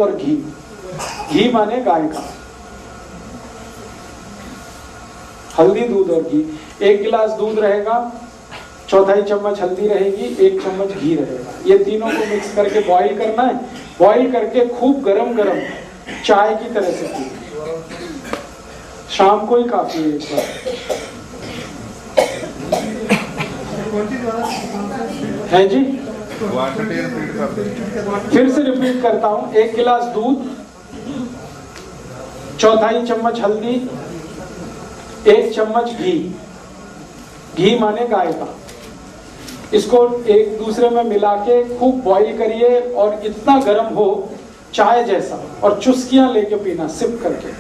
और घी, घी माने गाय का, हल्दी दूध और घी। 1 गिलास दूध रहेगा, 1/4 चम्मच हल्दी रहेगी, 1 चम्मच घी रहेगा। ये तीनों को मिक्स करके बॉईल करना है। बॉईल करके खूब गरम गरम चाय की तरह से पी, शाम को ही काफी है। एक बार है जी, फिर से रिपीट करता हूं। 1 गिलास दूध, 1/4 चम्मच हल्दी, 1 चम्मच घी, घी माने गाय का। इसको एक दूसरे में मिला के खूब बॉईल करिए और इतना गर्म हो चाय जैसा, और चुस्कियां लेके पीना, सिप करके।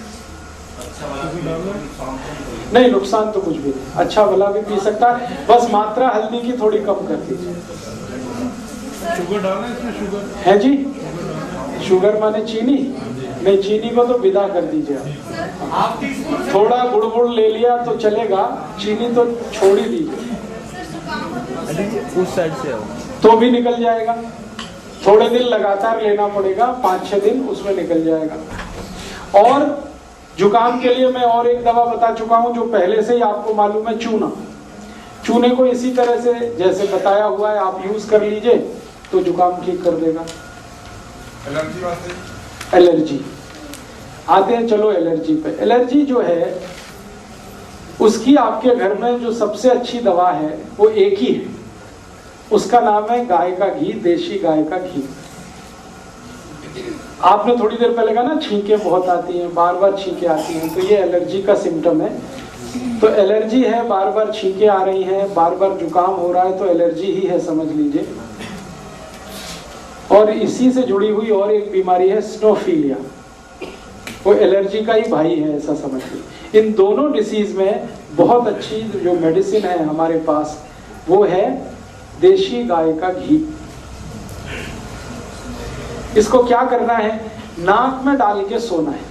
नहीं, नुकसान तो कुछ भी नहीं, अच्छा भला भी पी सकता है, बस मात्रा हल्दी की थोड़ी कम कर दीजिए। शुगर डालना है इसमें? शुगर है जी, शुगर माने चीनी? नहीं, चीनी को तो विदा कर दीजिए आप। थोड़ा गुड़ गुड़ ले लिया तो चलेगा, चीनी तो छोड़ ही दीजिए। उस साइड से तो भी निकल जाएगा। थोड़े दिन लगातार लेना पड़ेगा, 5-6 दिन उसमें निकल जाएगा। और जुकाम के लिए मैं और एक दवा बता चुका हूं जो पहले से ही आपको मालूम है, चूना। चूने को इसी तरह से जैसे बताया हुआ है आप यूज कर लीजिए तो जुकाम ठीक कर देगा। एलर्जी आते हैं, चलो एलर्जी पे। एलर्जी जो है उसकी आपके घर में जो सबसे अच्छी दवा है वो एक ही है, उसका नाम है गाय का घी, देशी गाय का घी। आपने थोड़ी देर पहले कहा ना छींके बहुत आती हैं, बार बार छींके आती हैं, तो ये एलर्जी का सिम्टम है। तो एलर्जी है, बार बार छींके आ रही हैं, बार बार जुकाम हो रहा है, तो एलर्जी ही है, समझ लीजिए। और इसी से जुड़ी हुई और एक बीमारी है स्नोफीलिया, वो एलर्जी का ही भाई है, ऐसा समझ लीजिए। इन दोनों डिसीज में बहुत अच्छी जो मेडिसिन है हमारे पास वो है देशी गाय का घी। इसको क्या करना है, नाक में डाल के सोना है।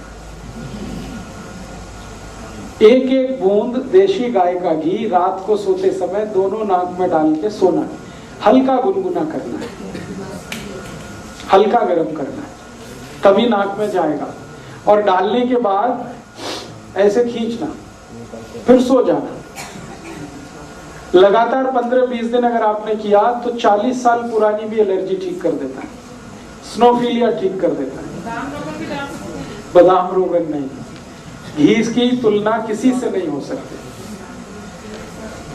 1-1 बूंद देशी गाय का घी रात को सोते समय दोनों नाक में डाल के सोना है। हल्का गुनगुना करना है, हल्का गर्म करना है, तभी नाक में जाएगा। और डालने के बाद ऐसे खींचना, फिर सो जाना। लगातार 15-20 दिन अगर आपने किया तो 40 साल पुरानी भी एलर्जी ठीक कर देता है, स्नोफीलिया ठीक कर देता है। बादाम रोगन नहीं, घी की तुलना किसी से नहीं हो सकती।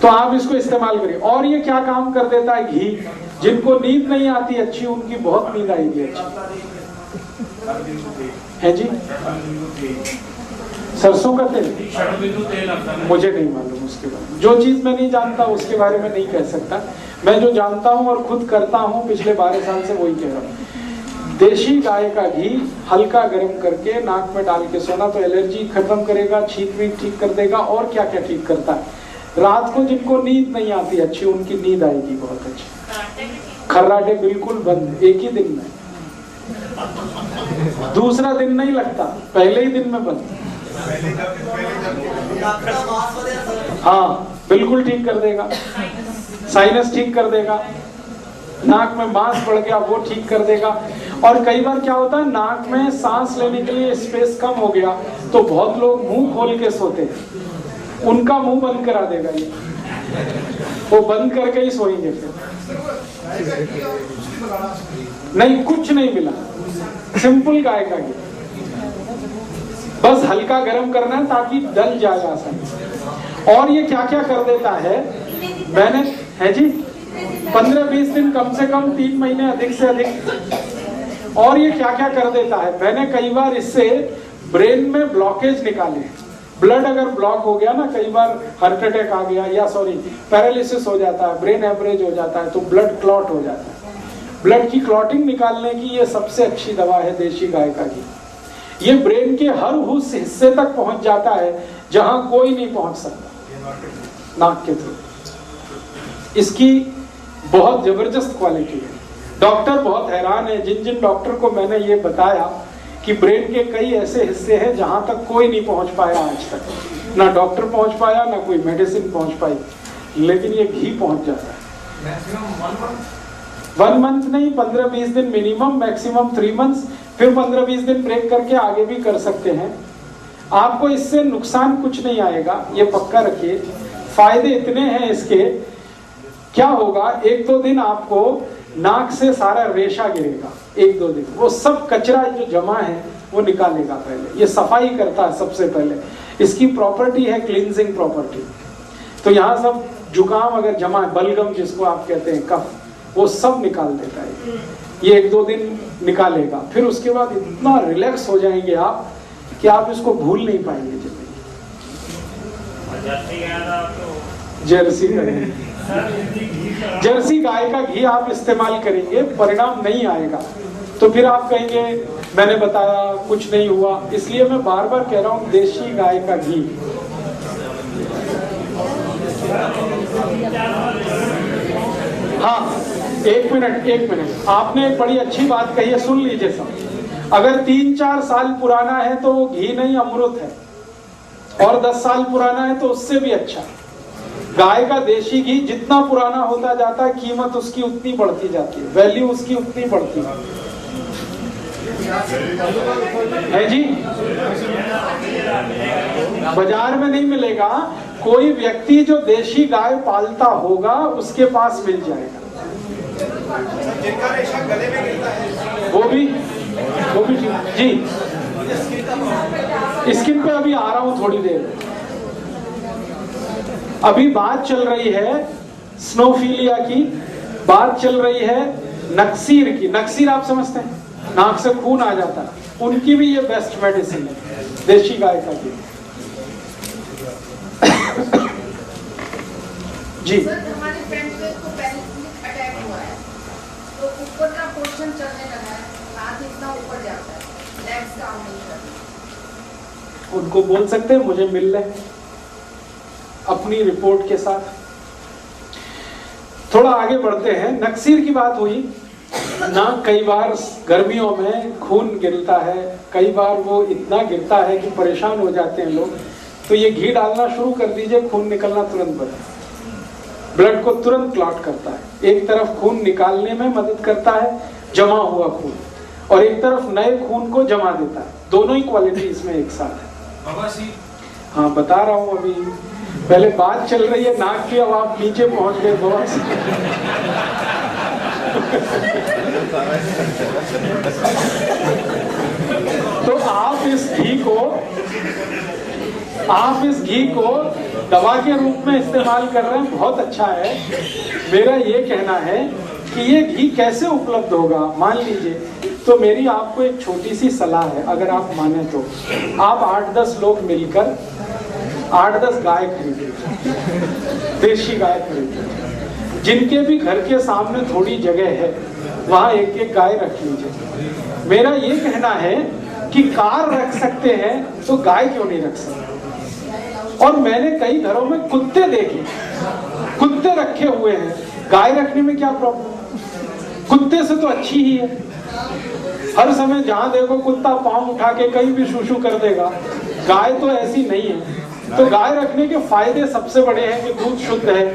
तो आप इसको इस्तेमाल करिए। और ये क्या काम कर देता है घी, जिनको नींद नहीं आती अच्छी, उनकी बहुत नींद आएगी अच्छी। है जी, सरसों का तेल मुझे नहीं मालूम उसके बारे में, जो चीज मैं नहीं जानता उसके बारे में नहीं कह सकता। मैं जो जानता हूं और खुद करता हूं पिछले 12 साल से वही कह रहा हूं। देशी गाय का घी हल्का गर्म करके नाक में डाल के सोना तो एलर्जी खत्म करेगा, छींक वीक ठीक कर देगा। और क्या क्या ठीक करता है, रात को जिनको नींद नहीं आती अच्छी, उनकी नींद आएगी बहुत अच्छी। खर्राटे बिल्कुल बंद, एक ही दिन में, दूसरा दिन नहीं लगता, पहले ही दिन में बंद। हाँ, बिल्कुल ठीक कर देगा। साइनस ठीक कर देगा, नाक में मांस बढ़ गया वो ठीक कर देगा। और कई बार क्या होता है, नाक में सांस लेने के लिए स्पेस कम हो गया तो बहुत लोग मुंह खोल के सोते हैं, उनका मुंह बंद करा देगा ये, वो बंद करके ही सोएंगे। फिर नहीं, कुछ नहीं मिला, सिंपल गाय का घी, बस हल्का गर्म करना है ताकि डल जाए आसानी से। और ये क्या क्या कर देता है, मैंने है जी 15-20 दिन, कम से कम 3 महीने, अधिक से अधिक। और ये क्या क्या कर देता है, मैंने कई बार इससे ब्रेन में ब्लॉकेज निकाले। ब्लड अगर ब्लॉक हो गया ना, कई बार हार्ट अटैक आ गया या पैरालिसिस हो जाता है, ब्रेन हेमरेज हो जाता है, तो ब्लड क्लॉट हो जाता है। ब्लड की क्लॉटिंग निकालने की ये सबसे अच्छी दवा है देशी गाय का घी। ये ब्रेन के हर उस हिस्से तक पहुंच जाता है जहां कोई नहीं पहुंच सकता, नाक के थ्रू। इसकी बहुत जबरदस्त क्वालिटी है। डॉक्टर बहुत हैरान है, जिन जिन डॉक्टर को मैंने ये बताया कि ब्रेन के कई ऐसे हिस्से हैं जहां तक कोई नहीं पहुंच पाया आज तक, ना डॉक्टर पहुंच पाया, ना कोई मेडिसिन पहुंच पाई, लेकिन ये घी पहुंच जाता है। 1 मंथ नहीं, 15-20 दिन मिनिमम, मैक्सिमम 3 मंथ्स, फिर 15-20 दिन ब्रेक करके आगे भी कर सकते हैं। आपको इससे नुकसान कुछ नहीं आएगा, ये पक्का रखिए। फायदे इतने हैं इसके, क्या होगा 1-2 दिन आपको नाक से सारा रेशा गिरेगा, 1-2 दिन वो सब कचरा जो जमा है वो निकालेगा। पहले ये सफाई करता है, सबसे पहले इसकी प्रॉपर्टी है क्लींजिंग प्रॉपर्टी। तो यहाँ सब जुकाम अगर जमा है, बलगम जिसको आप कहते हैं, कफ, वो सब निकाल देता है। ये 1-2 दिन निकालेगा, फिर उसके बाद इतना रिलैक्स हो जाएंगे आप कि आप इसको भूल नहीं पाएंगे जिंदगी। जर्सी जर्सी गाय का घी आप इस्तेमाल करेंगे, परिणाम नहीं आएगा तो फिर आप कहेंगे मैंने बताया कुछ नहीं हुआ। इसलिए मैं बार बार कह रहा हूं देशी गाय का घी। हाँ, एक मिनट, आपने एक बड़ी अच्छी बात कही है, सुन लीजिए सब। अगर 3-4 साल पुराना है तो वो घी नहीं अमृत है, और 10 साल पुराना है तो उससे भी अच्छा। गाय का देशी घी जितना पुराना होता जाता है, कीमत उसकी उतनी बढ़ती जाती है, वैल्यू उसकी उतनी बढ़ती है जी। बाजार में नहीं मिलेगा, कोई व्यक्ति जो देशी गाय पालता होगा उसके पास मिल जाएगा। जिनका रेशा गले में गिरता है वो भी जी। स्किन पे अभी आ रहा हूं थोड़ी देर। अभी बात चल रही है स्नोफिलिया की, बात चल रही है नक्सीर की। नक्सीर आप समझते हैं, नाक से खून आ जाता है, उनकी भी ये बेस्ट मेडिसिन है, देशी गाय का घी। जी सर, हमारे फ्रेंड पे को पैरालिसिस अटैक हुआ है, तो ऊपर का पोर्शन चलने लगा है, हाथ इतना ऊपर जाता है, लेग्स काम नहीं करते। उनको बोल सकते हैं मुझे मिल ले अपनी रिपोर्ट के साथ। थोड़ा आगे बढ़ते हैं। नक्सीर की बात हुई ना, कई बार गर्मियों में खून गिरता है, कई बार वो इतना गिरता है कि परेशान हो जाते हैं लोग। तो ये घी डालना शुरू कर दीजिए, खून निकलना तुरंत बंद, ब्लड को तुरंत क्लॉट करता है। एक तरफ खून निकालने में मदद करता है, जमा हुआ खून, और एक तरफ नए खून को जमा देता है। दोनों ही क्वालिटी इसमें एक साथ है। हाँ, बता रहा हूँ। अभी पहले बात चल रही है नाक की, अब आप नीचे पहुंच गए बहुत। तो आप इस घी को दवा के रूप में इस्तेमाल कर रहे हैं, बहुत अच्छा है। मेरा ये कहना है कि ये घी कैसे उपलब्ध होगा, मान लीजिए। तो मेरी आपको एक छोटी सी सलाह है, अगर आप माने तो आप 8-10 लोग मिलकर 8-10 गाय खरीदिए, देशी गाय खरीदिए। जिनके भी घर के सामने थोड़ी जगह है वहां एक गाय रख लीजिए। मेरा ये कहना है कि कार रख सकते हैं तो गाय क्यों नहीं रख सकते। और मैंने कई घरों में कुत्ते देखे, कुत्ते रखे हुए हैं, गाय रखने में क्या प्रॉब्लम, कुत्ते से तो अच्छी ही है। हर समय जहां देखो कुत्ता पांव उठा के कहीं भी शूशू कर देगा, गाय तो ऐसी नहीं है। तो गाय रखने के फायदे सबसे बड़े हैं कि दूध शुद्ध है।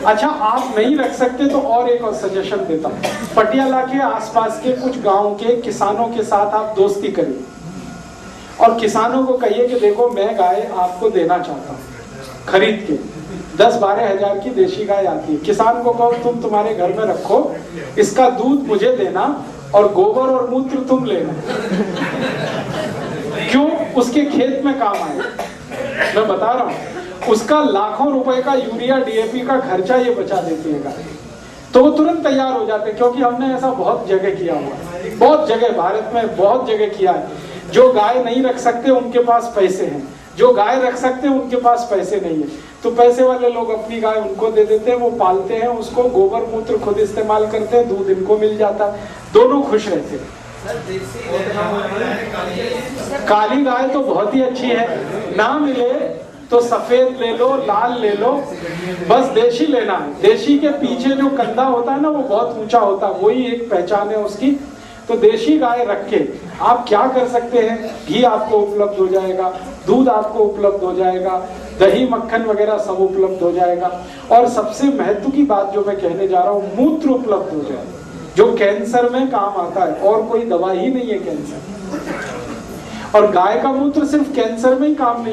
अच्छा, आप नहीं रख सकते तो और एक और सजेशन देता हूं, पटियाला के आसपास के कुछ गांव के किसानों के साथ आप दोस्ती करिए और किसानों को कहिए कि देखो मैं गाय आपको देना चाहता हूँ खरीद के, 10-12 हजार की देशी गाय आती है। किसान को कहो तुम तुम्हारे घर में रखो, इसका दूध मुझे देना और गोबर और मूत्र तुम लेना। क्यों? उसके खेत में काम आए। मैं बता रहा हूं, उसका लाखों रुपए का यूरिया डीएपी का खर्चा ये बचा देती है गाय। तो वो तुरंत तैयार हो जाते हैं, क्योंकि हमने ऐसा बहुत जगह किया हुआ है, बहुत जगह भारत में बहुत जगह किया है। जो गाय नहीं रख सकते उनके पास पैसे हैं, जो गाय रख सकते हैं उनके पास पैसे नहीं है। तो पैसे वाले लोग अपनी गाय उनको दे देते हैं, वो पालते हैं उसको, गोबर मूत्र खुद इस्तेमाल करते हैं, दूध इनको मिल जाता है, दोनों खुश रहते हैं। काली गाय तो बहुत ही अच्छी है, ना मिले तो सफेद ले लो, लाल ले लो, बस देशी लेना है। देशी के पीछे जो कंधा होता है ना, वो बहुत ऊंचा होता है, वही एक पहचान है उसकी। तो देशी गाय रख के आप क्या कर सकते हैं, घी आपको उपलब्ध हो जाएगा, दूध आपको उपलब्ध हो जाएगा, दही मक्खन वगैरह सब उपलब्ध हो जाएगा। और सबसे महत्व की बात जो मैं कहने जा रहा हूँ, मूत्र उपलब्ध हो जाएगा। जो कैंसर में काम आता है, और कोई दवा ही नहीं है कैंसर। और गाय का मूत्र सिर्फ कैंसर में ही काम नहीं